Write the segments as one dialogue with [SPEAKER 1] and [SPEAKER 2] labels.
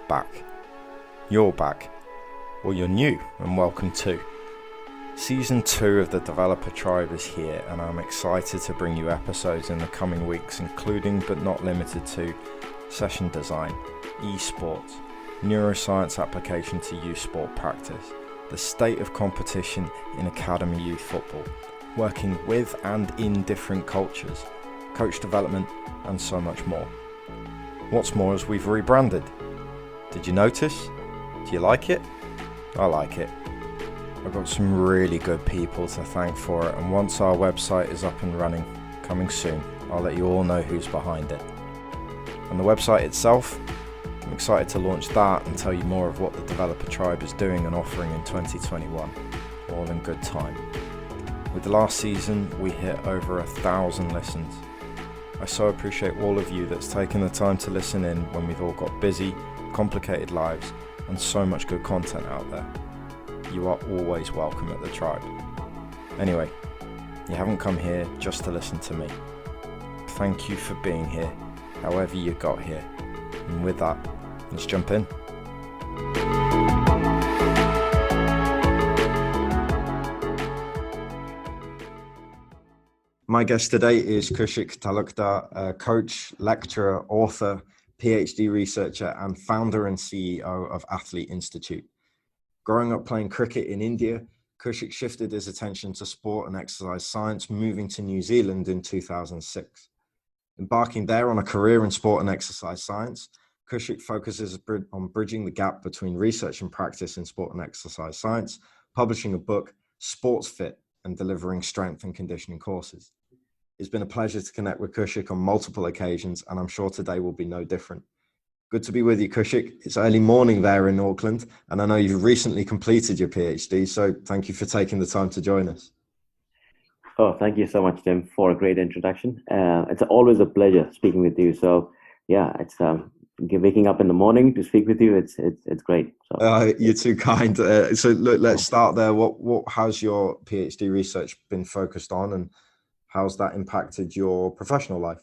[SPEAKER 1] back. You're back. Or you're new, and welcome too. Season 2 of the Developer Tribe is here, and I'm excited to bring you episodes in the coming weeks, including but not limited to session design, esports, neuroscience application to youth sport practice, the state of competition in academy youth football, working with and in different cultures, coach development, and so much more. What's more is we've rebranded. Did you notice? Do you like it? I like it. I've got some really good people to thank for it, and once our website is up and running, coming soon, I'll let you all know who's behind it. And the website itself, I'm excited to launch that and tell you more of what the Developer Tribe is doing and offering in 2021, all in good time. With the last season, we hit over 1,000 listens. I so appreciate all of you that's taken the time to listen in when we've all got busy, complicated lives, and so much good content out there. You are always welcome at the tribe. Anyway, you haven't come here just to listen to me. Thank you for being here, however you got here. And with that, let's jump in. My guest today is Kaushik Talukdar, a coach, lecturer, author, PhD researcher, and founder and CEO of Athlete Institute. Growing up playing cricket in India, Kaushik shifted his attention to sport and exercise science, moving to New Zealand in 2006. Embarking there on a career in sport and exercise science, Kaushik focuses on bridging the gap between research and practice in sport and exercise science, publishing a book, Sports Fit, and delivering strength and conditioning courses. It's been a pleasure to connect with Kaushik on multiple occasions, and I'm sure today will be no different. Good to be with you, Kaushik. It's early morning there in Auckland, and I know you've recently completed your PhD, so thank you for taking the time to join us.
[SPEAKER 2] Oh, thank you so much, Tim, for a great introduction. It's always a pleasure speaking with you. So, yeah, it's waking up in the morning to speak with you. It's great. So.
[SPEAKER 1] You're too kind. So, look, let's start there. What has your PhD research been focused on, and how's that impacted your professional life?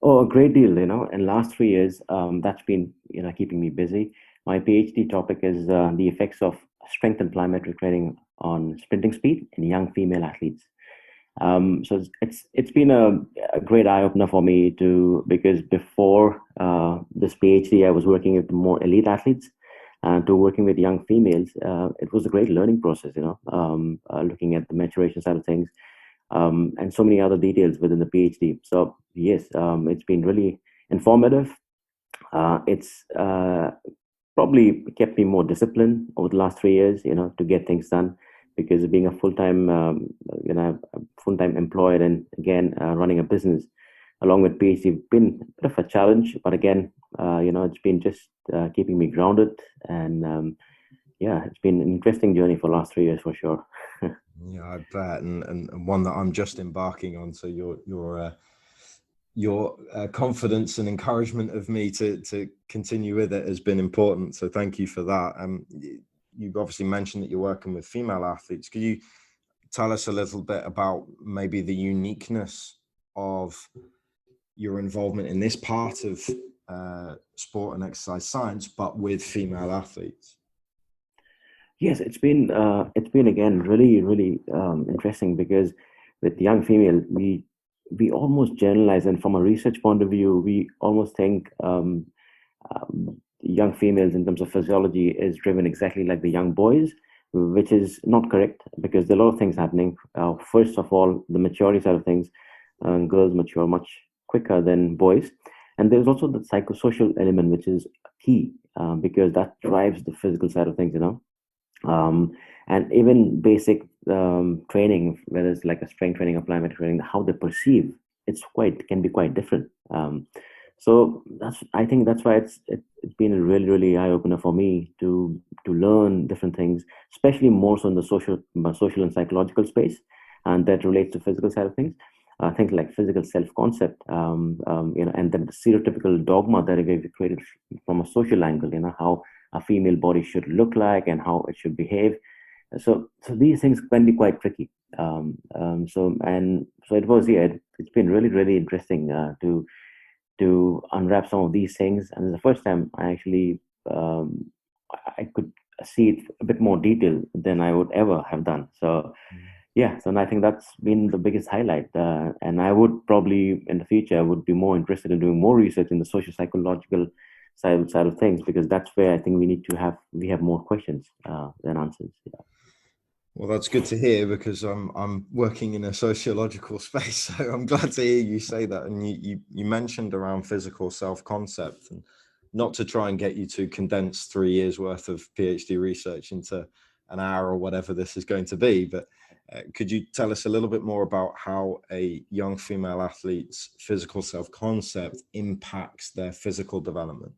[SPEAKER 2] Oh, a great deal. In last 3 years, that's been keeping me busy. My PhD topic is the effects of strength and plyometric training on sprinting speed in young female athletes. So it's been a great eye opener for me because before this PhD, I was working with more elite athletes, and to working with young females, it was a great learning process. Looking at the maturation side of things. And so many other details within the PhD. So yes, it's been really informative. It's probably kept me more disciplined over the last 3 years, to get things done. Because being a full-time, full-time employed, and again running a business along with PhD, been a bit of a challenge. But again, it's been just keeping me grounded, and it's been an interesting journey for the last 3 years for sure.
[SPEAKER 1] Yeah, I bet, and one that I'm just embarking on. So your confidence and encouragement of me to continue with it has been important. So thank you for that. You've obviously mentioned that you're working with female athletes. Could you tell us a little bit about maybe the uniqueness of your involvement in this part of sport and exercise science, but with female athletes?
[SPEAKER 2] Yes, it's been again really, really interesting, because with young female, we almost generalize, and from a research point of view, we almost think young females in terms of physiology is driven exactly like the young boys, which is not correct, because there are a lot of things happening. First of all, the maturity side of things, girls mature much quicker than boys, and there's also the psychosocial element, which is key, because that drives the physical side of things. And even basic training, whether it's like a strength training or plyometric training, how they perceive can be quite different. So I think that's why it's been a really, really eye opener for me to learn different things, especially more so in the social and psychological space, and that relates to physical side of things. Things like physical self-concept, and then the stereotypical dogma that we've created from a social angle, how a female body should look like and how it should behave. So these things can be quite tricky. So it was, it's been really, really interesting to to unwrap some of these things. And it's the first time I actually I could see it a bit more detail than I would ever have done. So yeah, so I think that's been the biggest highlight. And I would probably in the future I would be more interested in doing more research in the social psychological side of things, because that's where I think we have more questions than answers. Yeah.
[SPEAKER 1] Well, that's good to hear, because I'm working in a sociological space, so I'm glad to hear you say that. And you mentioned around physical self-concept, and not to try and get you to condense 3 years worth of PhD research into an hour or whatever this is going to be, but could you tell us a little bit more about how a young female athlete's physical self-concept impacts their physical development?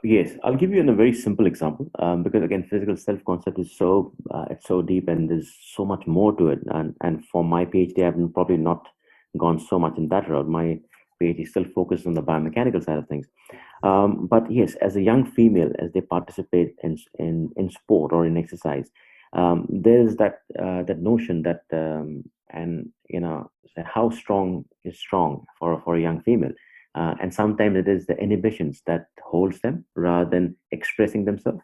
[SPEAKER 2] Yes, I'll give you a very simple example, because again, physical self-concept is so it's so deep and there's so much more to it. And for my PhD, I've probably not gone so much in that route. My PhD still focused on the biomechanical side of things. But yes, as a young female, as they participate in sport or in exercise, there's that notion that and how strong is strong for a young female. And sometimes it is the inhibitions that holds them rather than expressing themselves,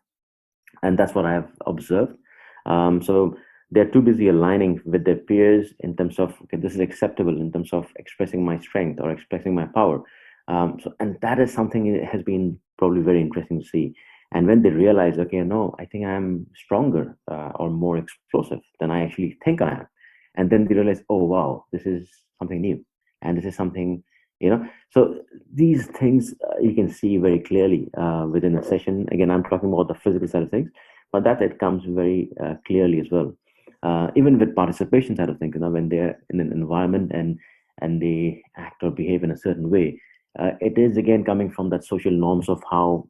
[SPEAKER 2] and that's what I have observed. So they're too busy aligning with their peers in terms of, okay, this is acceptable in terms of expressing my strength or expressing my power. And that is something that has been probably very interesting to see. And when they realize, okay, no, I think I'm stronger or more explosive than I actually think I am, and then they realize, oh wow, this is something new, and this is something, you know. So these things you can see very clearly within a session. Again, I'm talking about the physical side of things, but that it comes very clearly as well. Even with participation side of things, when they're in an environment and they act or behave in a certain way, it is again coming from that social norms of how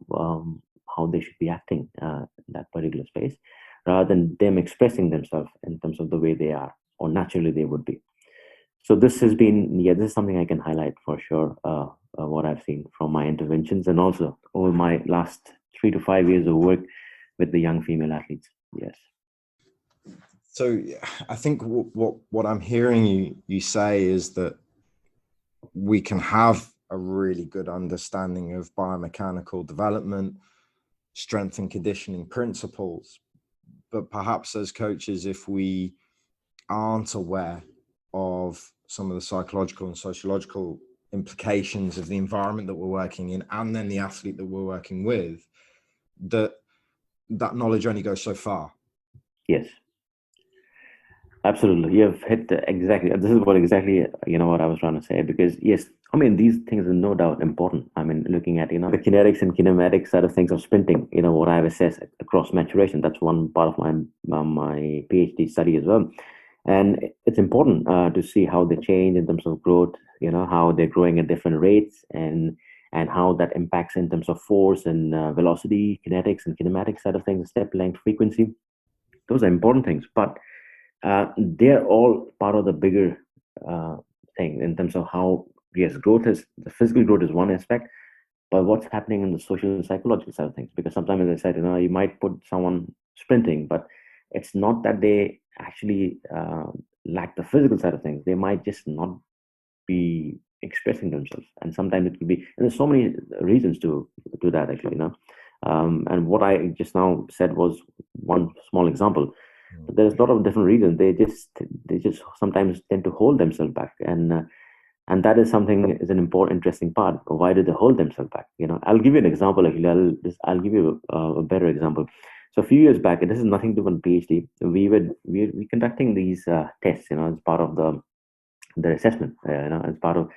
[SPEAKER 2] they should be acting in that particular space, rather than them expressing themselves in terms of the way they are or naturally they would be. So this has been, yeah, this is something I can highlight for sure. What I've seen from my interventions and also over my last 3 to 5 years of work with the young female athletes. Yes.
[SPEAKER 1] So I think what I'm hearing you say is that we can have a really good understanding of biomechanical development, strength and conditioning principles, but perhaps as coaches, if we aren't aware of some of the psychological and sociological implications of the environment that we're working in, and then the athlete that we're working with, that knowledge only goes so far.
[SPEAKER 2] Yes. Absolutely, you have hit exactly. This is what exactly what I was trying to say. Because yes, I mean these things are no doubt important. I mean, looking at the kinetics and kinematics side of things of sprinting. What I've assessed across maturation. That's one part of my PhD study as well, and it's important to see how they change in terms of growth. How they're growing at different rates, and how that impacts in terms of force and velocity, kinetics and kinematic side of things, step length, frequency. Those are important things, but they're all part of the bigger uh, thing in terms of how, yes, growth is the physical growth is one aspect, but what's happening in the social and psychological side of things. Because sometimes, as I said, you might put someone sprinting, but it's not that they actually lack the physical side of things. They might just not be expressing themselves, and sometimes it could be, and there's so many reasons to do that actually. And what I just now said was one small example. But there's a lot of different reasons. They just sometimes tend to hold themselves back, and that is something is an important, interesting part. Why do they hold themselves back? I'll give you an example. Actually, I'll give you a better example. So a few years back, and this is nothing to do with PhD. We conducting these tests, as part of the assessment, as part of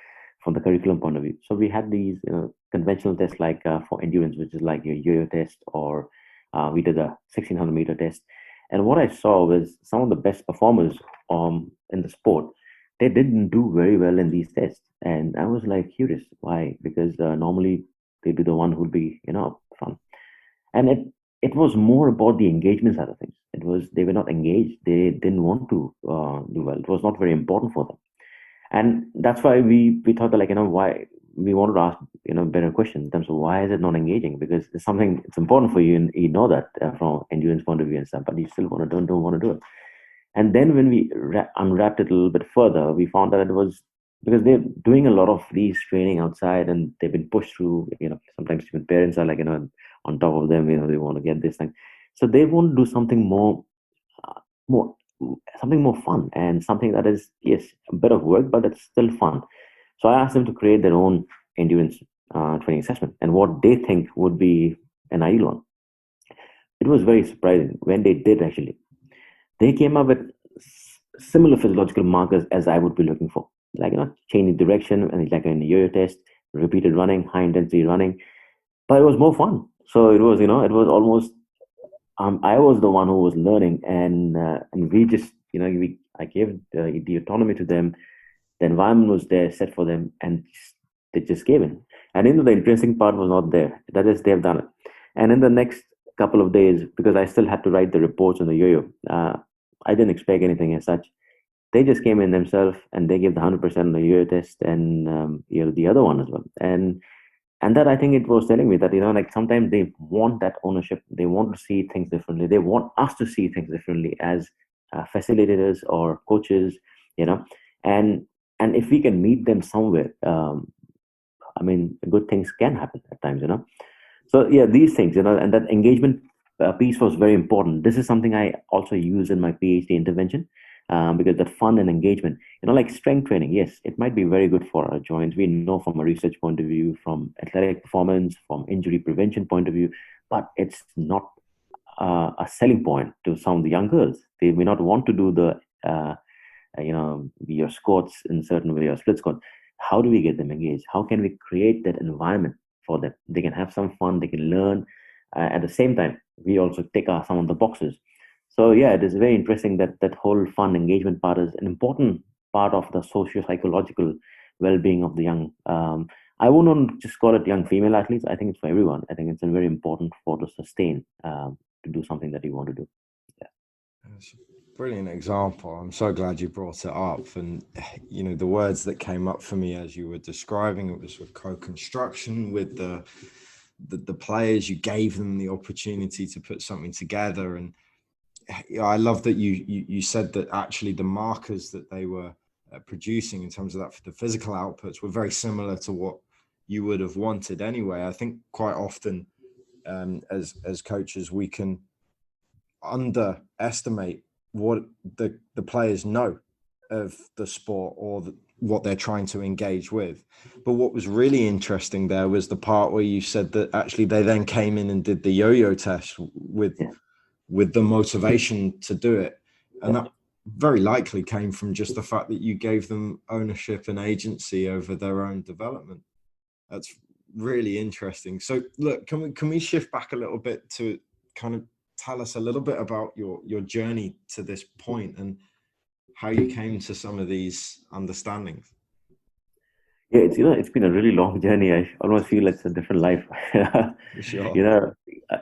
[SPEAKER 2] from the curriculum point of view. So we had these conventional tests like for endurance, which is like your yo-yo test, or we did a 1600-meter test. And what I saw was some of the best performers in the sport, they didn't do very well in these tests. And I was like curious why, because normally they'd be the one who'd be up front. And it was more about the engagement side of things. It was, they were not engaged, they didn't want to do well. It was not very important for them. And that's why we thought that, why we wanted to ask better question in terms of why is it not engaging, because it's something, it's important for you, and you know that from endurance point of view and stuff, but you still don't want to do it. And then when we unwrapped it a little bit further, we found that it was because they're doing a lot of these training outside, and they've been pushed through. Sometimes even parents are like, on top of them. They want to get this thing, so they want to do something uh, more, something more fun, and something that is, yes, a bit of work, but it's still fun. So I asked them to create their own endurance training assessment and what they think would be an ideal one. It was very surprising when they did actually. They came up with similar physiological markers as I would be looking for, like changing direction and like in a yo-yo test, repeated running, high intensity running. But it was more fun. So it was almost I was the one who was learning, and we just I gave the autonomy to them. The environment was there, set for them, and they just gave in. And the interesting part was not there. That is, they've done it. And in the next couple of days, because I still had to write the reports on the yo-yo, I didn't expect anything as such. They just came in themselves and they gave the 100% on the yo-yo test, and the other one as well. And that, I think, it was telling me that like sometimes they want that ownership. They want to see things differently. They want us to see things differently as facilitators or coaches. You know, and and if we can meet them somewhere, I mean, good things can happen at times. So yeah, these things, and that engagement piece was very important. This is something I also use in my PhD intervention, because that fun and engagement, like strength training, yes, it might be very good for our joints. We know from a research point of view, from athletic performance, from injury prevention point of view, but it's not a selling point to some of the young girls. They may not want to do the your squats in certain way or split squat. How do we get them engaged? How can we create that environment for them? They can have some fun, they can learn. At the same time, we also tick some of the boxes. So yeah, it is very interesting that that whole fun engagement part is an important part of the socio-psychological well-being of the young. I wouldn't just call it young female athletes. I think it's for everyone. I think it's a very important for to sustain, to do something that you want to do. Yeah.
[SPEAKER 1] That's a brilliant example. I'm so glad you brought it up. And, the words that came up for me as you were describing it was with co-construction with the players. You gave them the opportunity to put something together. And I love that you said that actually the markers that they were producing in terms of that for the physical outputs were very similar to what you would have wanted anyway. I think quite often as coaches, we can underestimate what the players know of the sport or what they're trying to engage with. But what was really interesting there was the part where you said that actually they then came in and did the yo-yo test with the motivation to do it. And that very likely came from just the fact that you gave them ownership and agency over their own development. That's really interesting. So look, can we shift back a little bit to kind of tell us a little bit about your journey to this point and how you came to some of these understandings?
[SPEAKER 2] Yeah, it's been a really long journey. I almost feel it's a different life.
[SPEAKER 1] For sure.
[SPEAKER 2] you know,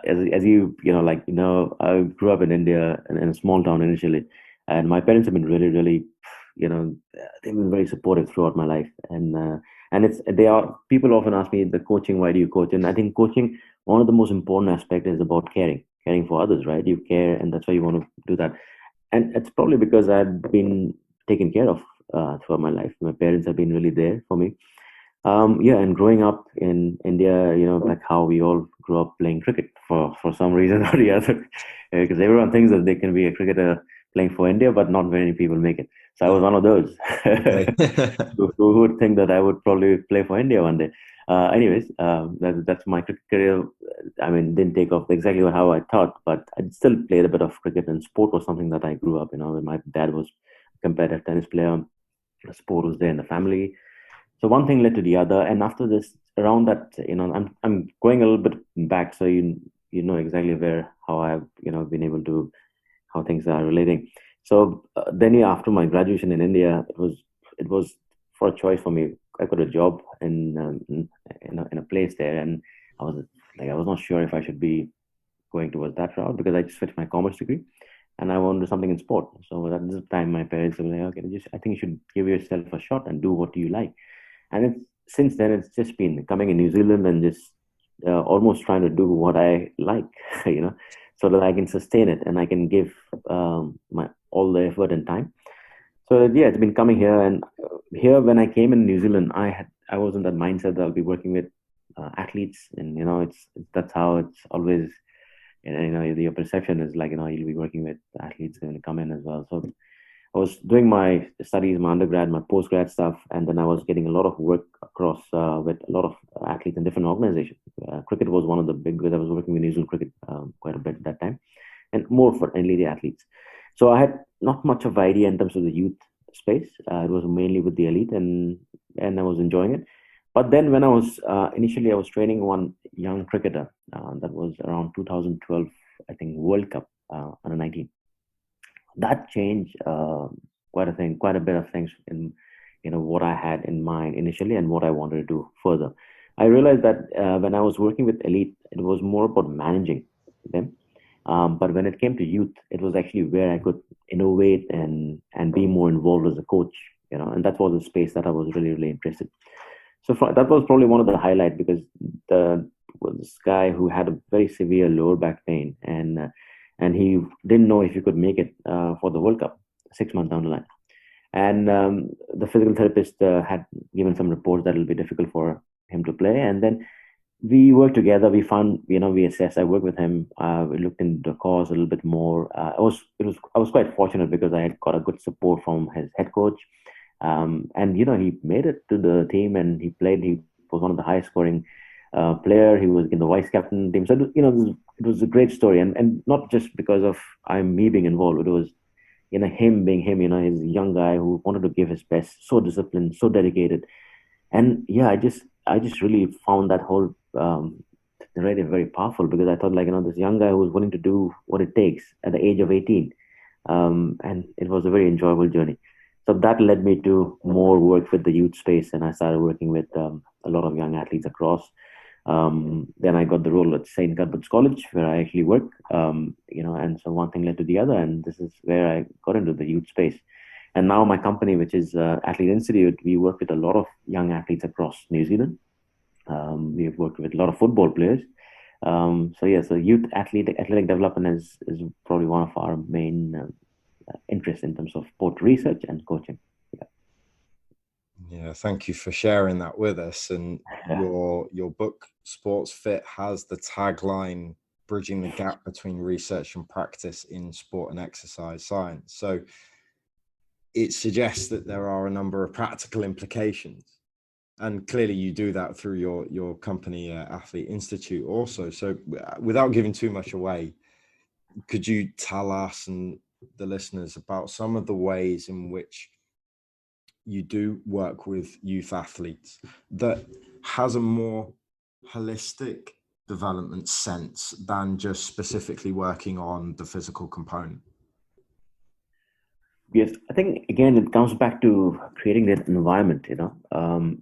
[SPEAKER 2] as I grew up in India in a small town initially, and my parents have been really, really, they've been very supportive throughout my life. And they are people often ask me the coaching, why do you coach? And I think coaching, one of the most important aspect is about caring for others, right? You care, and that's why you want to do that. And it's probably because I've been taken care of throughout my life. My parents have been really there for me. Yeah, and growing up in India, like how we all grew up playing cricket for some reason or the other, because everyone thinks that they can be a cricketer playing for India, but not very many people make it. So I was one of those.
[SPEAKER 1] Okay.
[SPEAKER 2] Who would think that I would probably play for India one day? Anyways, that's my cricket career. I mean, didn't take off exactly how I thought, but I still played a bit of cricket, and sport was something that I grew up. My dad was a competitive tennis player. Sport was there in the family. So one thing led to the other, and after this, around that, I'm going a little bit back, so you know exactly where how I've been able to how things are relating. So then, yeah, after my graduation in India, it was for a choice for me. I got a job in a place there, and I was not sure if I should be going towards that route because I just finished my commerce degree, and I want to do something in sport. So at this time, my parents were like, "Okay, I think you should give yourself a shot and do what you like." And since then, it's just been coming in New Zealand and just almost trying to do what I like, so that I can sustain it and I can give my all the effort and time. So yeah, it's been coming here, and here when I came in New Zealand, I was in that mindset that I'll be working with athletes, and that's how it's always. And your perception is like you'll be working with athletes when you come in as well. So I was doing my studies, my undergrad, my postgrad stuff, and then I was getting a lot of work across with a lot of athletes in different organizations. Cricket was one of the big, because I was working with New Zealand cricket quite a bit at that time, and more for mainly the athletes. So I had not much of idea in terms of the youth space. It was mainly with the elite, and I was enjoying it. But then when I was initially, I was training one young cricketer that was around 2012, I think, World Cup under 19. That changed quite a bit of things in what I had in mind initially and what I wanted to do further. I realized that when I was working with elite, it was more about managing them. But when it came to youth, it was actually where I could innovate and be more involved as a coach. And that was a space that I was really really interested. So that was probably one of the highlights, because the was this guy who had a very severe lower back pain, and he didn't know if he could make it for the World Cup 6 months down the line. And the physical therapist had given some reports that it'll be difficult for him to play. And then we worked together. We found, we assessed. I worked with him. We looked into the cause a little bit more. I was quite fortunate because I had got a good support from his head coach. And he made it to the team, and he played. He was one of the highest scoring player. He was in the vice captain team. So it was a great story, and not just because of me being involved. It was him being him. He's a young guy who wanted to give his best, so disciplined, so dedicated. And yeah, I just really found that whole narrative very powerful, because I thought, like, this young guy who was willing to do what it takes at the age of 18. And it was a very enjoyable journey. So that led me to more work with the youth space, and I started working with a lot of young athletes across. Then I got the role at St. Cuthbert's College, where I actually work. And so one thing led to the other, and this is where I got into the youth space. And now my company, which is Athlete Institute, we work with a lot of young athletes across New Zealand. We've worked with a lot of football players. So youth athletic development is probably one of our main interests in terms of both research and coaching.
[SPEAKER 1] Yeah, thank you for sharing that with us. And
[SPEAKER 2] Yeah.
[SPEAKER 1] your book, Sports Fit, has the tagline, "Bridging the gap between research and practice in sport and exercise science." So it suggests that there are a number of practical implications. And clearly you do that through your company, Athlete Institute also. So without giving too much away, could you tell us and the listeners about some of the ways in which you do work with youth athletes that has a more holistic development sense than just specifically working on the physical component?
[SPEAKER 2] Yes, I think again it comes back to creating that environment.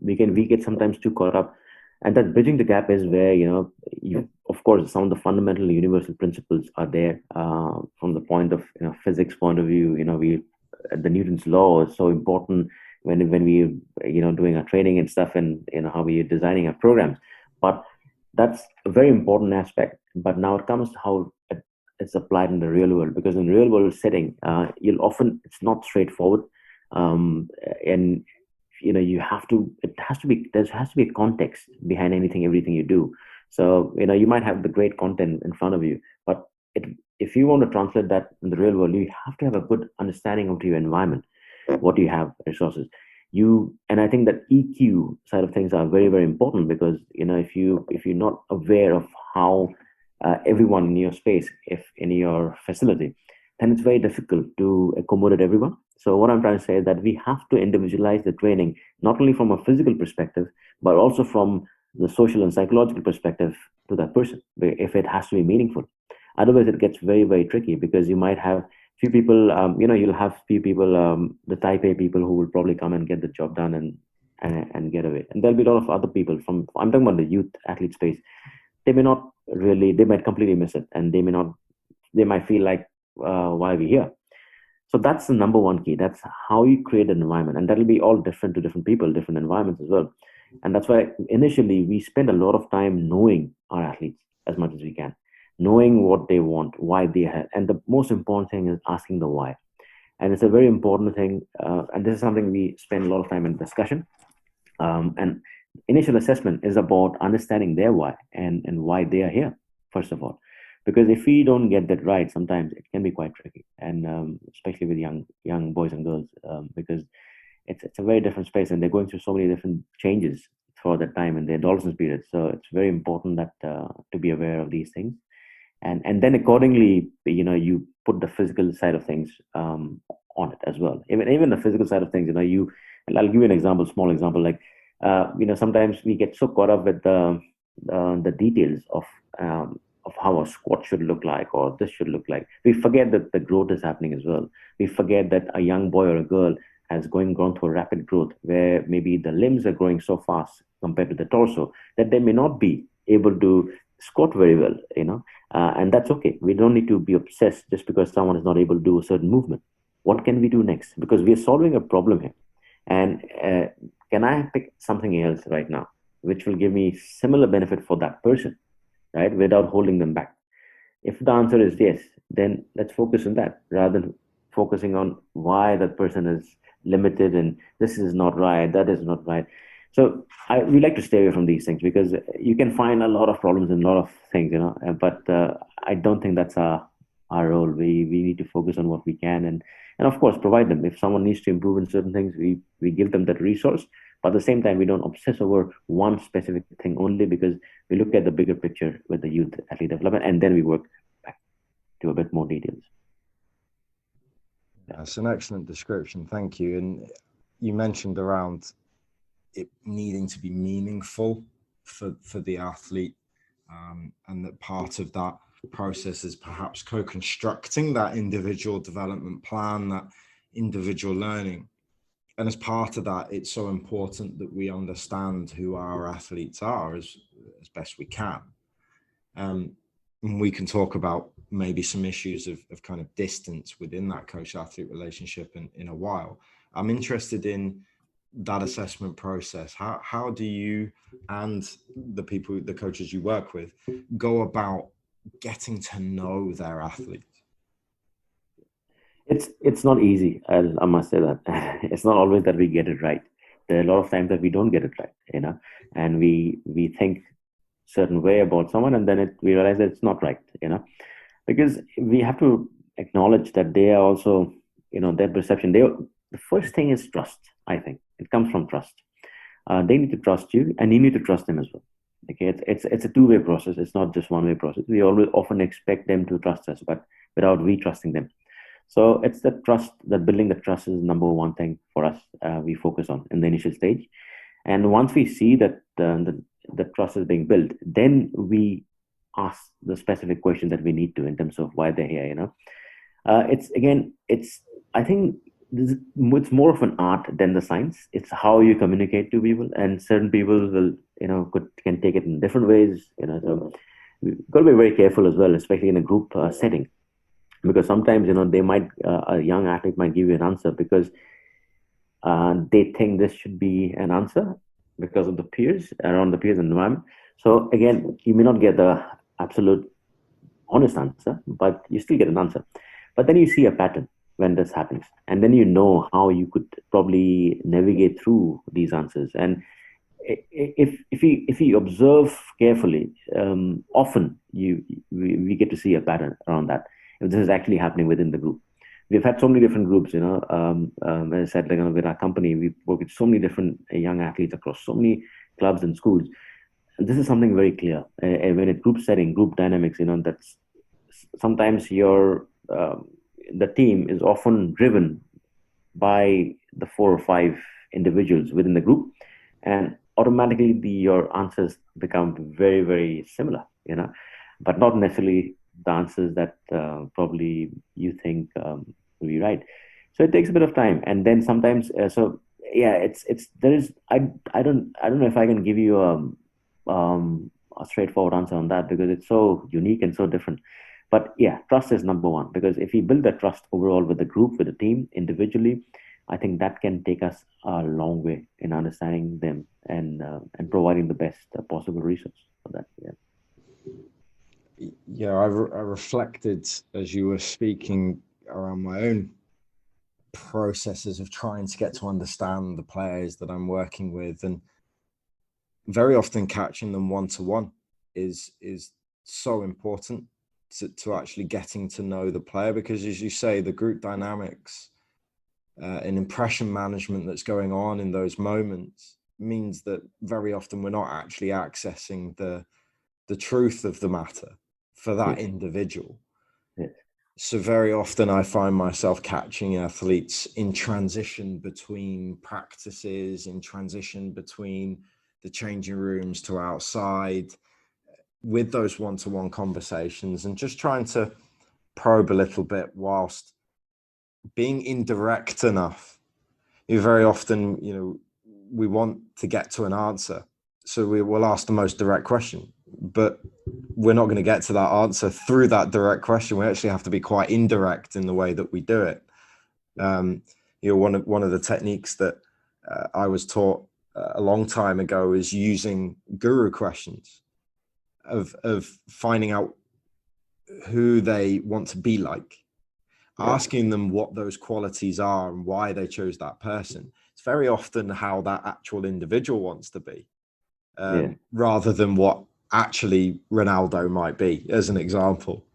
[SPEAKER 2] We get sometimes too caught up, and that bridging the gap is where you, of course, some of the fundamental universal principles are there from the point of physics point of view. We the Newton's law is so important when we doing our training and stuff, and how we are designing our programs. But that's a very important aspect. But now it comes to how it's applied in the real world, because in real world setting, it's not straightforward. And you have to there has to be a context behind everything you do. So you might have the great content in front of you, but if you want to translate that in the real world, you have to have a good understanding of your environment, what you have resources. And I think that EQ side of things are very very important, because if you're not aware of how everyone in your space, if in your facility, then it's very difficult to accommodate everyone. So what I'm trying to say is that we have to individualize the training, not only from a physical perspective, but also from the social and psychological perspective to that person, if it has to be meaningful. Otherwise, it gets very, very tricky, because you might have few people, you'll have few people, the type A people who will probably come and get the job done and get away. And there'll be a lot of other people I'm talking about the youth athlete space. They might completely miss it, and they might feel like, why are we here? So that's the number one key. That's how you create an environment, and that'll be all different to different people, different environments as well. And that's why initially we spend a lot of time knowing our athletes as much as we can, knowing what they want, why they have, and the most important thing is asking the why. And it's a very important thing. And this is something we spend a lot of time in discussion. And initial assessment is about understanding their why and why they are here, first of all. Because if we don't get that right, sometimes it can be quite tricky, and especially with young boys and girls, because it's a very different space, and they're going through so many different changes for that time in the adolescence period. So it's very important that to be aware of these things, and then accordingly, you put the physical side of things on it as well. Even the physical side of things, and I'll give you an example, small example, like sometimes we get so caught up with the details of how a squat should look like or this should look like. We forget that the growth is happening as well. We forget that a young boy or a girl has gone through a rapid growth where maybe the limbs are growing so fast compared to the torso that they may not be able to squat very well, and that's okay. We don't need to be obsessed just because someone is not able to do a certain movement. What can we do next? Because we are solving a problem here. And can I pick something else right now, which will give me similar benefit for that person, right, without holding them back? If the answer is yes, then let's focus on that rather than focusing on why that person is limited and this is not right, that is not right. So we like to stay away from these things because you can find a lot of problems in a lot of things, but I don't think that's our role. We need to focus on what we can, and of course provide them. If someone needs to improve in certain things, we give them that resource. But at the same time, we don't obsess over one specific thing only, because we look at the bigger picture with the youth athlete development, and then we work back to a bit more details.
[SPEAKER 1] That's an excellent description. Thank you. And you mentioned around it needing to be meaningful for the athlete, and that part of that process is perhaps co-constructing that individual development plan, that individual learning. And as part of that, it's so important that we understand who our athletes are as best we can. And we can talk about maybe some issues of kind of distance within that coach-athlete relationship in a while. I'm interested in that assessment process. How do you and the coaches you work with, go about getting to know their athletes?
[SPEAKER 2] It's not easy. I must say that it's not always that we get it right. There are a lot of times that we don't get it right, and we think certain way about someone, and then we realize that it's not right, because we have to acknowledge that they are also, their perception. The first thing is trust. I think it comes from trust. They need to trust you, and you need to trust them as well. Okay, it's a two-way process. It's not just one-way process. We always often expect them to trust us, but without we trusting them. So it's the trust, that building the trust is number one thing for us. We focus on in the initial stage, and once we see that the trust is being built, then we ask the specific question that we need to in terms of why they're here. It's I think it's more of an art than the science. It's how you communicate to people, and certain people will can take it in different ways. So we've got to be very careful as well, especially in a group setting, because sometimes they might a young athlete might give you an answer because they think this should be an answer because of the peers around, the peers environment. So again, you may not get the absolute honest answer, but you still get an answer. But then you see a pattern when this happens, and then you know how you could probably navigate through these answers. And if you observe carefully, often we get to see a pattern around that. If this is actually happening within the group, we've had so many different groups. As I said, with our company, we work with so many different young athletes across so many clubs and schools. And this is something very clear. And when it group setting, group dynamics, that's sometimes the team is often driven by the 4 or 5 individuals within the group, and automatically your answers become very, very similar, but not necessarily the answers that probably you think will be right. So it takes a bit of time, and then sometimes it's there is I don't know if I can give you a straightforward answer on that, because it's so unique and so different. But yeah, trust is number one, because if we build that trust overall with the group, with the team, individually, I think that can take us a long way in understanding them and providing the best possible resource for that.
[SPEAKER 1] Yeah, I reflected as you were speaking around my own processes of trying to get to understand the players that I'm working with, and very often catching them one-to-one is so important to actually getting to know the player, because as you say, the group dynamics and impression management that's going on in those moments means that very often we're not actually accessing the truth of the matter for that individual. So very often I find myself catching athletes in transition between practices, in transition between the changing rooms to outside, with those one-to-one conversations, and just trying to probe a little bit whilst being indirect enough. Very often, we want to get to an answer, so we will ask the most direct question, but we're not going to get to that answer through that direct question. We actually have to be quite indirect in the way that we do it. One of the techniques that I was taught a long time ago is using guru questions, of finding out who they want to be like, asking them what those qualities are and why they chose that person. It's very often how that actual individual wants to be, rather than what actually Ronaldo might be, as an example.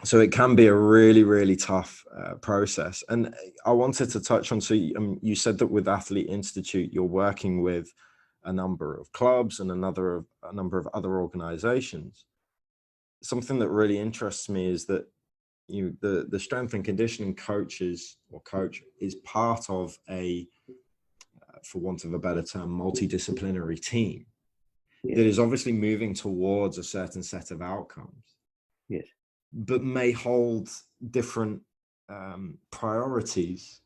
[SPEAKER 1] So it can be a really, really tough process. And I wanted to touch on, so you said that with Athlete Institute, you're working with a number of clubs and a number of other organizations. Something that really interests me is that the strength and conditioning coach is part of a, for want of a better term, multidisciplinary team that is obviously moving towards a certain set of outcomes, but may hold different priorities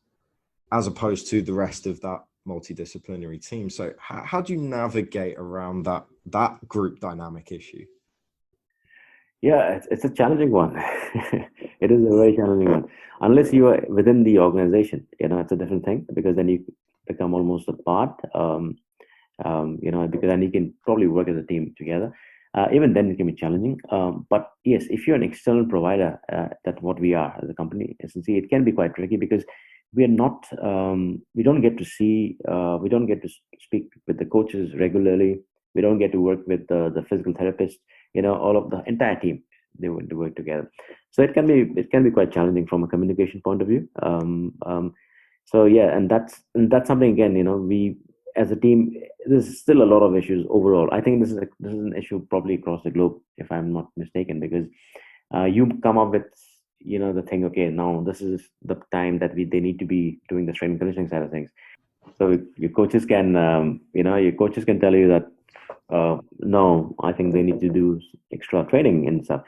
[SPEAKER 1] as opposed to the rest of that multidisciplinary team. So how do you navigate around that group dynamic issue?
[SPEAKER 2] Yeah, it's a challenging one. It is a very challenging one. Unless you are within the organization, it's a different thing, because then you become almost a part, because then you can probably work as a team together. Even then it can be challenging. But yes, if you're an external provider, that's what we are as a company, SNC, it can be quite tricky, because we are not, we don't get to see, we don't get to speak with the coaches regularly. We don't get to work with the physical therapist, all of the entire team, they want to work together. So it can be quite challenging from a communication point of view. So yeah, and that's something, again, we as a team, there's still a lot of issues overall. I think this is an issue probably across the globe, if I'm not mistaken, because you come up with the thing, okay, now this is the time that they need to be doing the strength and conditioning side of things. So your coaches can tell you that no, I think they need to do extra training and stuff.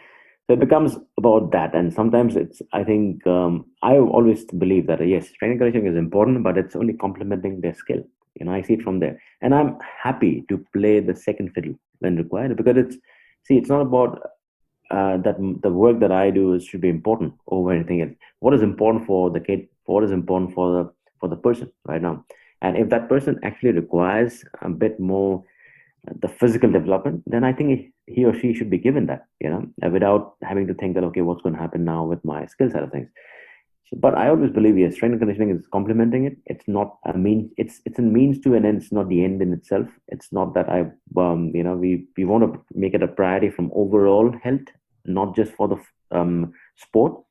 [SPEAKER 2] So it becomes about that, and sometimes I think I always believe that yes, training conditioning is important, but it's only complementing their skill. I see it from there, and I'm happy to play the second fiddle when required, because it's not about that the work that I do should be important over anything else. What is important for the kid? What is important for the person right now? And if that person actually requires a bit more the physical development, then I think he or she should be given that, without having to think that, okay, what's going to happen now with my skill side of things. But I always believe, yes, strength and conditioning is complementing it. It's not a means. It's a means to an end. It's not the end in itself. It's not that we want to make it a priority from overall health, not just for the sport.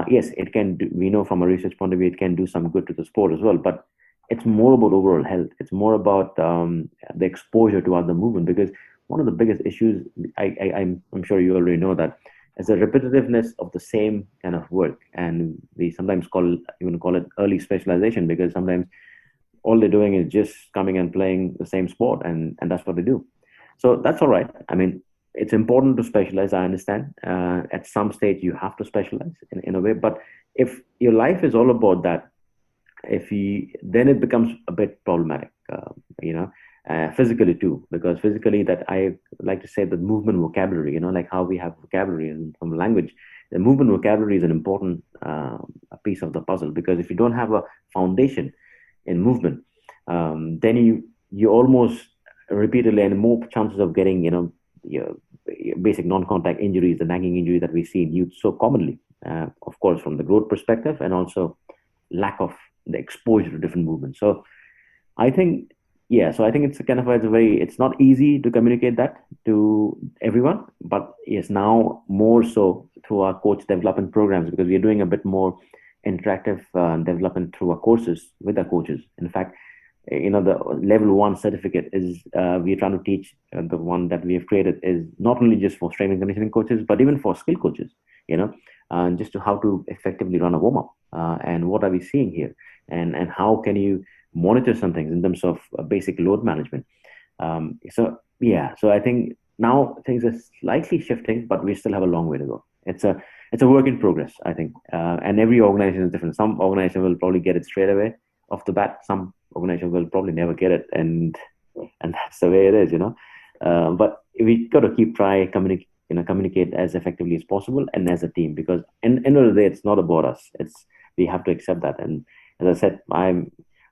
[SPEAKER 2] Yes, it can do, we know from a research point of view, it can do some good to the sport as well. But it's more about overall health. It's more about the exposure to other movement, because one of the biggest issues, I'm sure you already know that, is the repetitiveness of the same kind of work, and we sometimes call it early specialization, because sometimes all they're doing is just coming and playing the same sport, and that's what they do. So that's all right. I mean, it's important to specialize. I understand. At some stage, you have to specialize in a way. But if your life is all about that, then it becomes a bit problematic, physically too, because physically, that I like to say, the movement vocabulary, like how we have vocabulary from language, the movement vocabulary is an important piece of the puzzle, because if you don't have a foundation in movement, then you almost repeatedly and more chances of getting, your basic non-contact injuries, the nagging injuries that we see in youth so commonly, of course, from the growth perspective, and also lack of the exposure to different movements. So I think, yeah, so I think it's a kind of it's not easy to communicate that to everyone, but yes, now more so through our coach development programs, because we are doing a bit more interactive development through our courses with our coaches. In fact, the level 1 certificate is we're trying to teach, the one that we have created is not only just for strength and conditioning coaches, but even for skill coaches, just to how to effectively run a warm up, and what are we seeing here, and how can you monitor some things in terms of basic load management. So yeah, so I think now things are slightly shifting, but we still have a long way to go. It's a work in progress, I think, and every organization is different. Some organization will probably get it straight away off the bat. Some organization will probably never get it, and that's the way it is. But we got to keep communicate as effectively as possible and as a team, because in end of the day, it's not about us. We have to accept that. And as I said,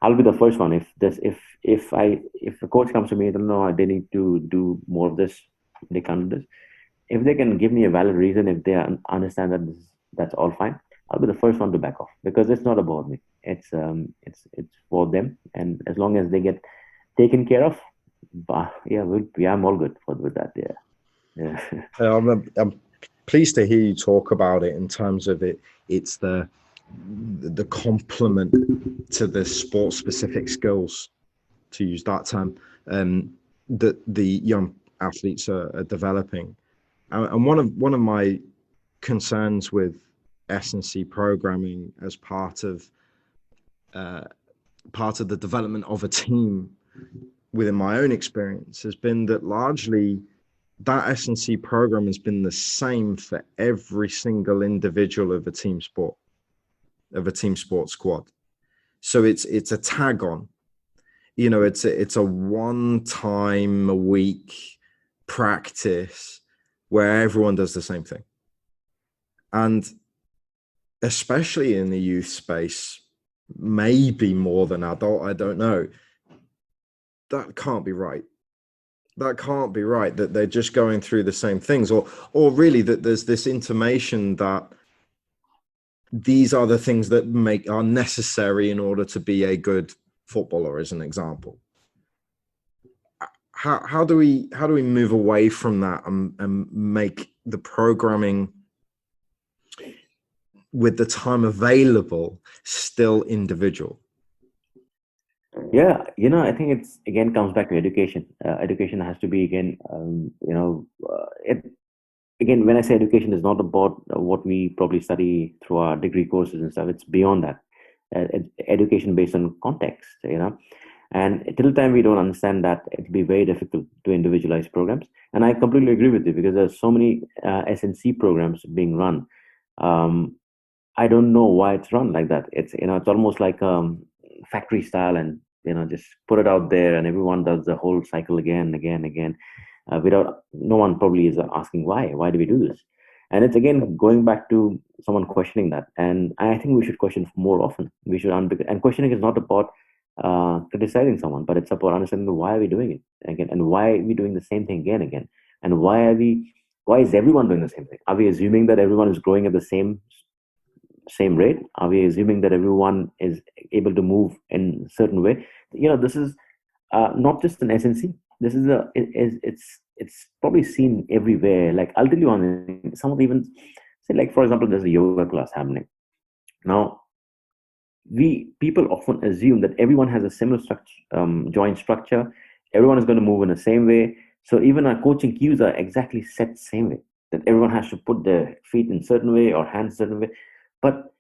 [SPEAKER 2] I'll be the first one if a coach comes to me, I don't know, they need to do more of this, they can't do this. If they can give me a valid reason, if they understand that that's all fine, I'll be the first one to back off, because it's not about me. It's for them, and as long as they get taken care of, I'm all good with that. Yeah.
[SPEAKER 1] I'm pleased to hear you talk about it in terms of it. It's the complement to the sport specific skills, to use that term, that the young athletes are developing. And one of my concerns with S&C programming as part of the development of a team within my own experience has been that largely that S&C program has been the same for every single individual of a team sport squad. So it's a tag on, it's a one time a week practice where everyone does the same thing. And especially in the youth space, maybe more than adult, I don't know, that can't be right. That can't be right, that they're just going through the same things, or really that there's this intimation that these are the things that are necessary in order to be a good footballer, as an example. How do we move away from that and make the programming with the time available still individual?
[SPEAKER 2] Yeah, I think it's again comes back to education. Education has to be again, again, when I say education, is not about what we probably study through our degree courses and stuff. It's beyond that. Education based on context, and till the time we don't understand that, it'll be very difficult to individualize programs. And I completely agree with you, because there's so many S&C programs being run. I don't know why it's run like that. It's almost like factory style, and just put it out there, and everyone does the whole cycle again, without, no one probably is asking why do we do this. And it's again going back to someone questioning that, and I think we should question more often. We should and questioning is not about criticizing someone, but it's about understanding why are we doing it again, and why are we doing the same thing again, and why is everyone doing the same thing? Are we assuming that everyone is growing at the same rate? Are we assuming that everyone is able to move in a certain way? This is not just an S&C. This is it's probably seen everywhere. Like, I'll tell you on some of the, even say, like, for example, there's a yoga class happening now. People often assume that everyone has a similar joint structure. Everyone is going to move in the same way. So even our coaching cues are exactly set the same way, that everyone has to put their feet in a certain way or hands a certain way. But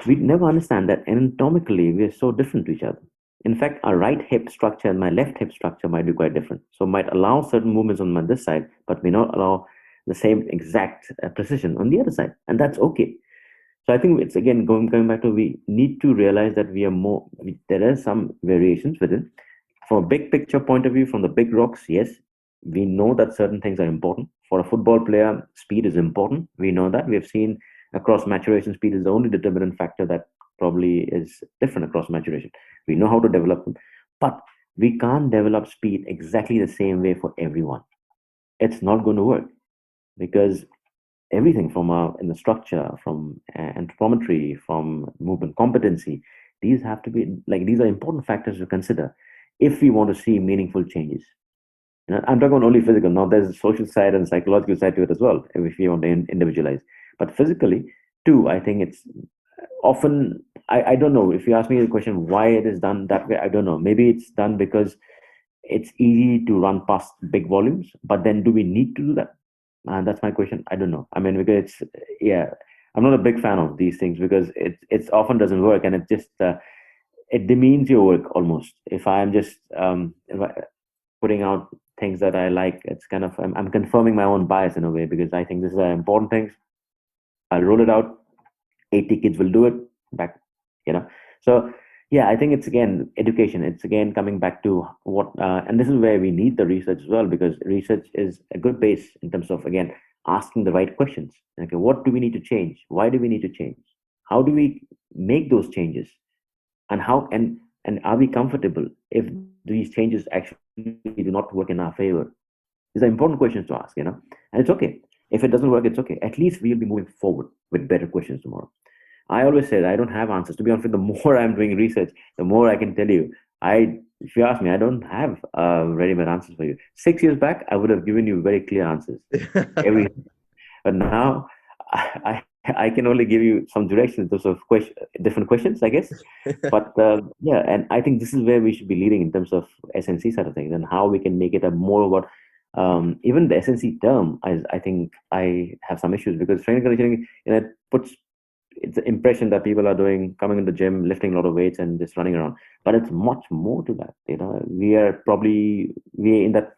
[SPEAKER 2] we never understand that anatomically we are so different to each other. In fact, our right hip structure and my left hip structure might be quite different. So might allow certain movements on this side, but may not allow the same exact precision on the other side. And that's okay. So I think it's again going back to, we need to realize that there are some variations within. From a big picture point of view, from the big rocks, yes, we know that certain things are important. For a football player, speed is important. We know that. We have seen across maturation, speed is the only determinant factor that probably is different across maturation. We know how to develop them, but we can't develop speed exactly the same way for everyone. It's not going to work, because everything from in the structure, from anthropometry, from movement competency. These have to be like these are important factors to consider if we want to see meaningful changes. I'm talking about only physical. Now, there's a social side and psychological side to it as well, if you want to individualize. But physically, too, I think it's often, I don't know. If you ask me the question why it is done that way, I don't know. Maybe it's done because it's easy to run past big volumes, but then do we need to do that? And that's my question. I don't know. I mean, because yeah, I'm not a big fan of these things because it often doesn't work, and it just it demeans your work almost. If I'm just if I, putting out things that I like, it's kind of I'm confirming my own bias in a way because I think this is an important thing. I'll roll it out. 80 kids will do it. Back, you know. So yeah, I think it's again education. It's again coming back to what, and this is where we need the research as well because research is a good base in terms of again asking the right questions. Okay, what do we need to change? Why do we need to change? How do we make those changes? And how and are we comfortable if these changes actually do not work in our favor? These are important questions to ask, and it's okay if it doesn't work. It's okay. At least we'll be moving forward with better questions tomorrow. I always said I don't have answers. To be honest, the more I'm doing research, the more I can tell you. If you ask me, I don't have ready-made answers for you. 6 years back, I would have given you very clear answers. Every, but now I can only give you some direction in terms of different questions, I guess. But yeah, and I think this is where we should be leading in terms of SNC side of things and how we can make it a more about even the SNC term. I think I have some issues because training conditioning, it puts it's the impression that people are doing coming in the gym, lifting a lot of weights and just running around. But it's much more to that. We in that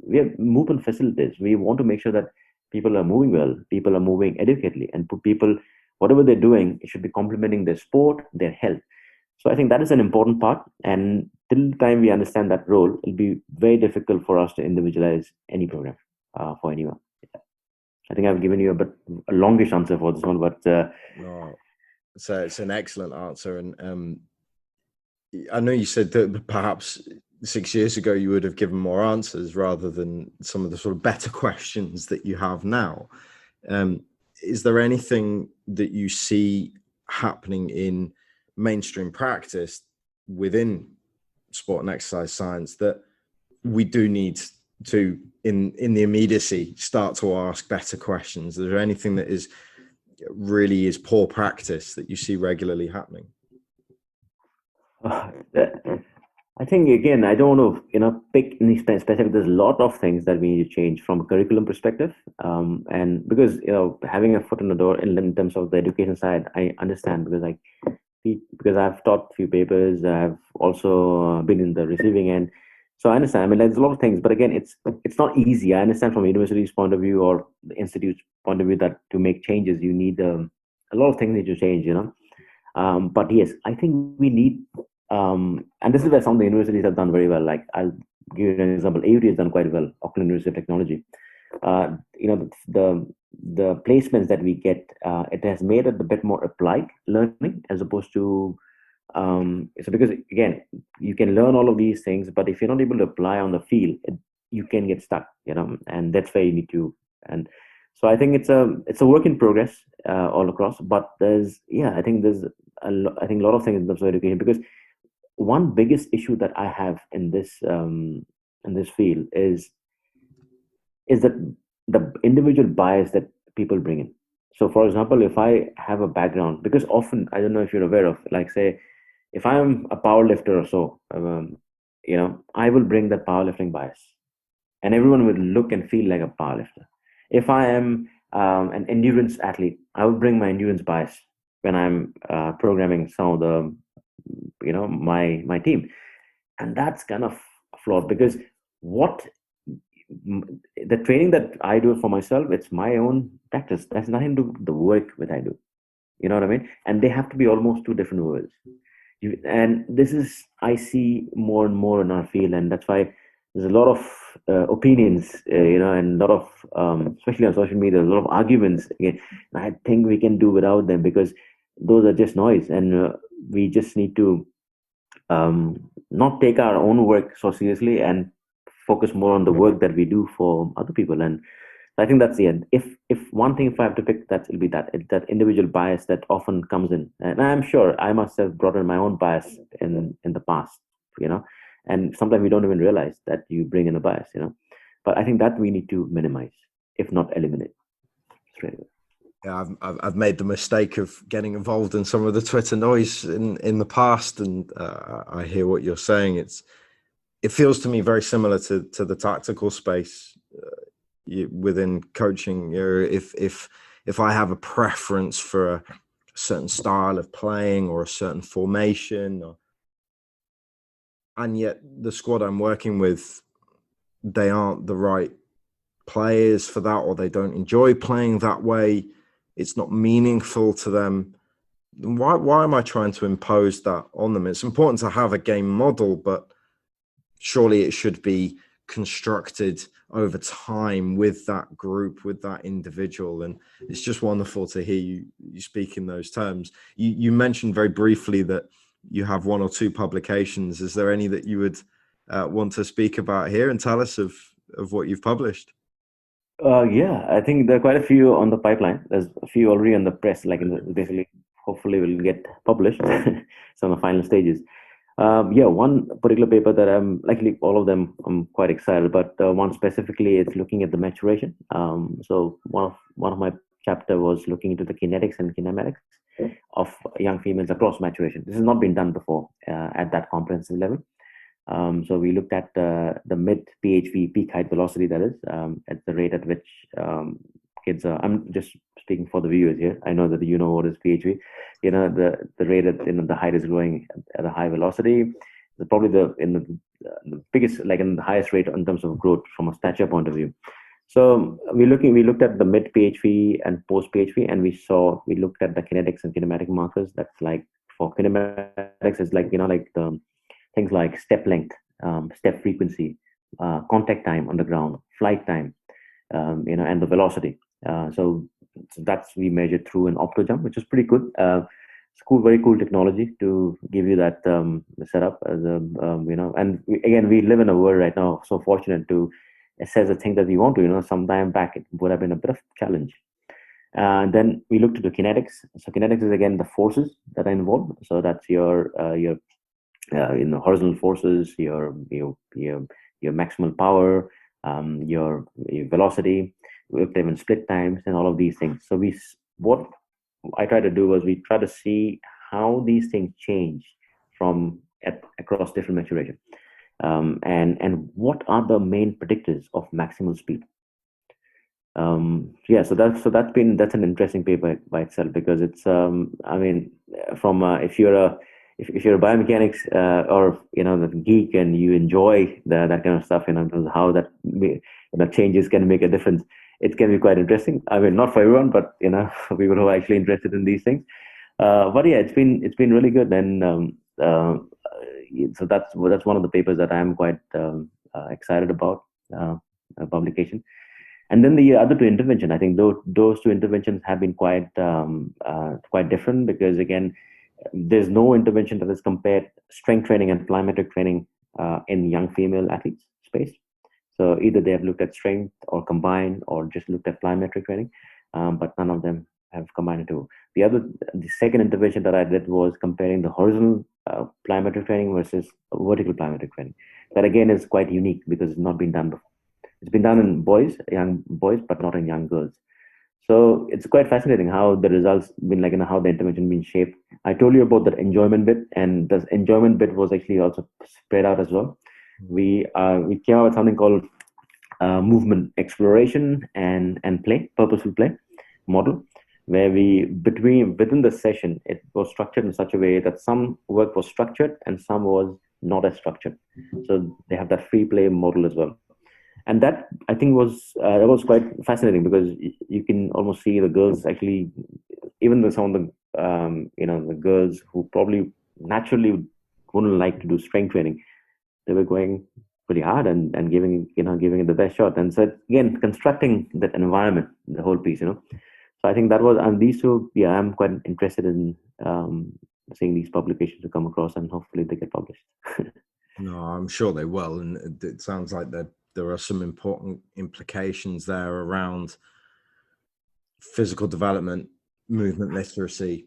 [SPEAKER 2] we have movement facilities. We want to make sure that people are moving well, people are moving adequately, and put people whatever they're doing, it should be complementing their sport, their health. So I think that is an important part. And till the time we understand that role, it'll be very difficult for us to individualize any program for anyone. I think I've given you a longish answer for this one, but
[SPEAKER 1] no, so it's an excellent answer. And I know you said that perhaps 6 years ago you would have given more answers rather than some of the sort of better questions that you have now. Is there anything that you see happening in mainstream practice within sport and exercise science that we do need to, in the immediacy, start to ask better questions? Is there anything that is really is poor practice that you see regularly happening?
[SPEAKER 2] I think again, I don't want to pick any specific. There's a lot of things that we need to change from a curriculum perspective, and because having a foot in the door in terms of the education side, I understand because I've taught a few papers. I've also been in the receiving end, so I understand. I mean, there's a lot of things, but again, it's not easy. I understand from a university's point of view or the institute's point of view that to make changes, you need a lot of things need to change. But yes, I think we need. And this is where some of the universities have done very well. Like I'll give you an example. AUT has done quite well. Auckland University of Technology. The placements that we get, it has made it a bit more applied learning as opposed to. So because again, you can learn all of these things, but if you're not able to apply on the field, you can get stuck. And that's where you need to. And so I think it's a work in progress all across. But I think there's a lot of things in terms of education because one biggest issue that I have in this field is that the individual bias that people bring in. So, for example, if I have a background, because often I don't know if you're aware of, like say, if I'm a power lifter or so, I will bring that powerlifting bias, and everyone will look and feel like a powerlifter. If I am an endurance athlete, I will bring my endurance bias when I'm programming some of the my team, and that's kind of flawed because the training that I do for myself, it's my own practice. That's nothing to do with the work that I do. You know what I mean? And they have to be almost two different worlds. And this is I see more and more in our field, and that's why there's a lot of opinions, and a lot of especially on social media, there's a lot of arguments. Again, I think we can do without them because those are just noise, and we just need to not take our own work so seriously and focus more on the work that we do for other people. And I think that's the end. If one thing, if I have to pick, that it'll be that that individual bias that often comes in, and I'm sure I must have brought in my own bias in the past, you know, and sometimes we don't even realize that you bring in a bias, you know. But I think that we need to minimize, if not eliminate, straight away.
[SPEAKER 1] Yeah, I've made the mistake of getting involved in some of the Twitter noise in the past, and I hear what you're saying. It feels to me very similar to the tactical space within coaching. If I have a preference for a certain style of playing or a certain formation, and yet the squad I'm working with, they aren't the right players for that, or they don't enjoy playing that way, it's not meaningful to them. Why am I trying to impose that on them? It's important to have a game model, but surely it should be constructed over time with that group, with that individual. And it's just wonderful to hear you speak in those terms. You mentioned very briefly that you have one or two publications. Is there any that you would want to speak about here and tell us of what you've published?
[SPEAKER 2] Yeah, I think there are quite a few on the pipeline. There's a few already on the press, like in the, basically, hopefully will get published. Some of the final stages. Yeah, one particular paper that I'm likely all of them I'm quite excited, but one specifically it's looking at the maturation. So one of my chapter was looking into the kinetics and kinematics of young females across maturation. This has not been done before at that comprehensive level. So we looked at the mid PHV, peak height velocity, that is, at the rate at which kids are. I'm just speaking for the viewers here. I know that you know what is PHV. You know, the rate at the height is growing at a high velocity. Probably the biggest, like in the highest rate in terms of growth from a stature point of view. So we looked at the mid PHV and post PHV, and we looked at the kinetics and kinematic markers. That's like for kinematics, it's like, you know, like the things like step length, step frequency, contact time on the ground, flight time, you know, and the velocity. So that's we measured through an opto jump, which is pretty good. It's cool, very cool technology to give you that setup as a you know. And again, we live in a world right now so fortunate to assess the thing that we want to. You know, some time back it would have been a bit of challenge. Then we looked at the kinetics. So kinetics is again the forces that are involved. So that's your you know, horizontal forces, your maximal power, your velocity, even split times, and all of these things. So what I tried to do was we try to see how these things change across different maturation, and what are the main predictors of maximal speed. Yeah, so that's an interesting paper by itself, because it's I mean, from if you're a biomechanics or you know, the geek, and you enjoy that kind of stuff, you know, in terms of how changes can make a difference, it can be quite interesting. I mean, not for everyone, but you know, for people who are actually interested in these things. But yeah, it's been really good, and so that's one of the papers that I'm quite excited about publication. And then the other two intervention, I think those two interventions have been quite different, because again, there's no intervention that has compared strength training and plyometric training in young female athletes space. So either they have looked at strength or combined, or just looked at plyometric training, but none of them have combined the two. The second intervention that I did was comparing the horizontal plyometric training versus vertical plyometric training. That again is quite unique because it's not been done before. It's been done in young boys, but not in young girls. So it's quite fascinating how the results been, like, you know, how the intervention been shaped. I told you about that enjoyment bit, and the enjoyment bit was actually also spread out as well. We came up with something called movement exploration and play, purposeful play model, where within the session it was structured in such a way that some work was structured and some was not as structured. So they have that free play model as well, and that I think was quite fascinating, because you can almost see the girls actually, even some of the you know, the girls who probably naturally wouldn't like to do strength training, they were going pretty hard and giving it the best shot. And so again, constructing that environment, the whole piece, you know. So I think that was, and these two, yeah, I'm quite interested in seeing these publications to come across, and hopefully they get published.
[SPEAKER 1] No, I'm sure they will, and it sounds like they're there are some important implications there around physical development, movement literacy,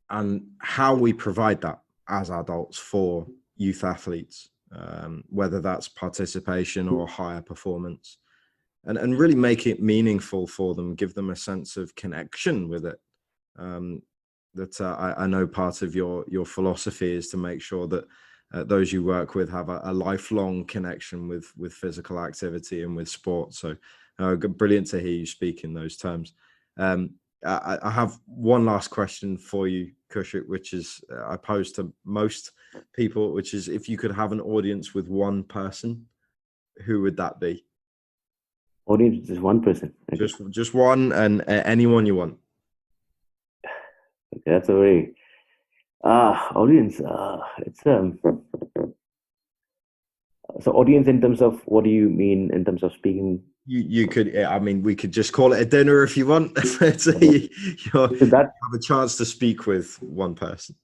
[SPEAKER 1] and how we provide that as adults for youth athletes, whether that's participation or higher performance, and really make it meaningful for them, give them a sense of connection with it. I know part of your philosophy is to make sure that those you work with have a lifelong connection with physical activity and with sport. So brilliant to hear you speak in those terms. I have one last question for you, Kaushik, which is I pose to most people, which is, if you could have an audience with one person, who would that be?
[SPEAKER 2] Audience is one person. Okay.
[SPEAKER 1] Just one, and anyone you want.
[SPEAKER 2] Okay, that's a very audience. It's so audience in terms of, what do you mean in terms of speaking?
[SPEAKER 1] You could, I mean, we could just call it a dinner if you want. So you have a chance to speak with one person.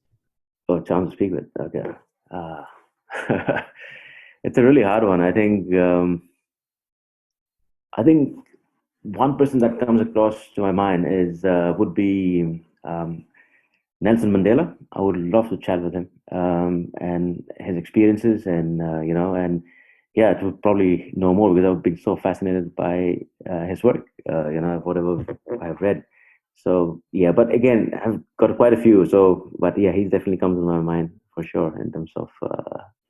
[SPEAKER 2] Oh, chance to speak with. Okay. It's a really hard one. I think one person that comes across to my mind is would be Nelson Mandela. I would love to chat with him and his experiences, and to probably know more, because I've been so fascinated by his work. Whatever I've read. So yeah, but again, I've got quite a few. So, but yeah, he definitely comes to my mind for sure in terms of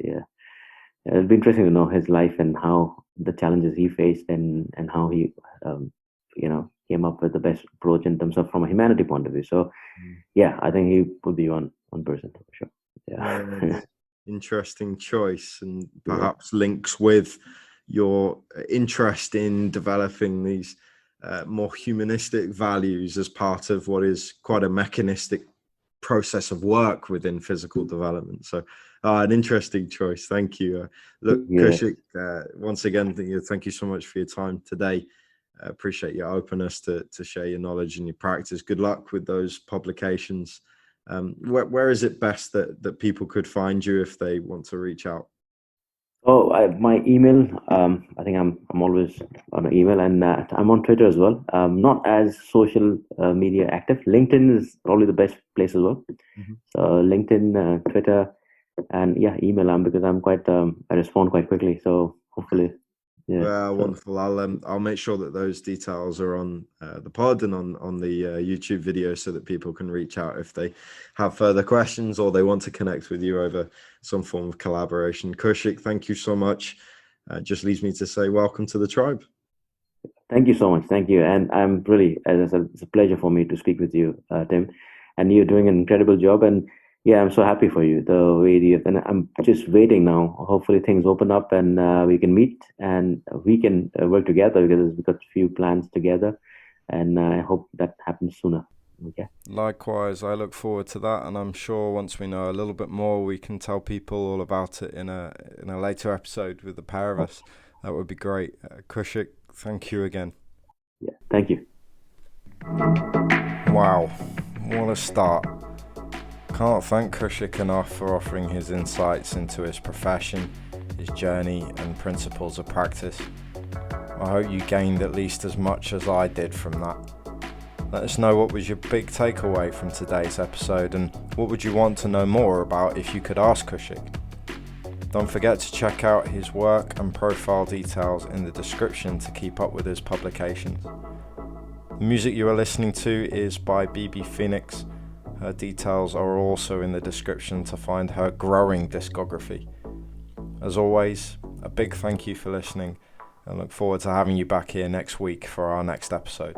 [SPEAKER 2] it'll be interesting to know his life and how the challenges he faced, and how he came up with the best approach in terms of from a humanity point of view. So yeah, I think he would be one person for sure. Yeah.
[SPEAKER 1] Interesting choice, and perhaps links with your interest in developing these more humanistic values as part of what is quite a mechanistic process of work within physical development. So an interesting choice. Thank you. Look, Kaushik, once again, thank you so much for your time today. Appreciate your openness to share your knowledge and your practice. Good luck with those publications. Where is it best that people could find you if they want to reach out?
[SPEAKER 2] Oh, my email. I think I'm always on email, and I'm on Twitter as well. Not as social media active. LinkedIn is probably the best place as well. Mm-hmm. So LinkedIn, Twitter, and yeah, email. Because I'm quite. I respond quite quickly. So hopefully. Yeah.
[SPEAKER 1] Well, wonderful. I'll make sure that those details are on the pod and on the YouTube video, so that people can reach out if they have further questions or they want to connect with you over some form of collaboration. Kaushik, thank you so much. Just leaves me to say welcome to the tribe.
[SPEAKER 2] Thank you so much. Thank you. And I'm really, as I said, it's a pleasure for me to speak with you, Tim. And you're doing an incredible job. And yeah, I'm so happy for you, the way you, and I'm just waiting now. Hopefully things open up and we can meet and we can work together, because we've got a few plans together, and I hope that happens sooner. Okay.
[SPEAKER 1] Likewise, I look forward to that, and I'm sure once we know a little bit more, we can tell people all about it in a later episode with the pair of us. That would be great. Kaushik, thank you again.
[SPEAKER 2] Yeah, thank you.
[SPEAKER 1] Wow, what a start. Can't thank Kaushik enough for offering his insights into his profession, his journey, and principles of practice. I hope you gained at least as much as I did from that. Let us know what was your big takeaway from today's episode, and what would you want to know more about if you could ask Kaushik. Don't forget to check out his work and profile details in the description to keep up with his publications. The music you are listening to is by BB Phoenix. Her details are also in the description to find her growing discography. As always, a big thank you for listening, and look forward to having you back here next week for our next episode.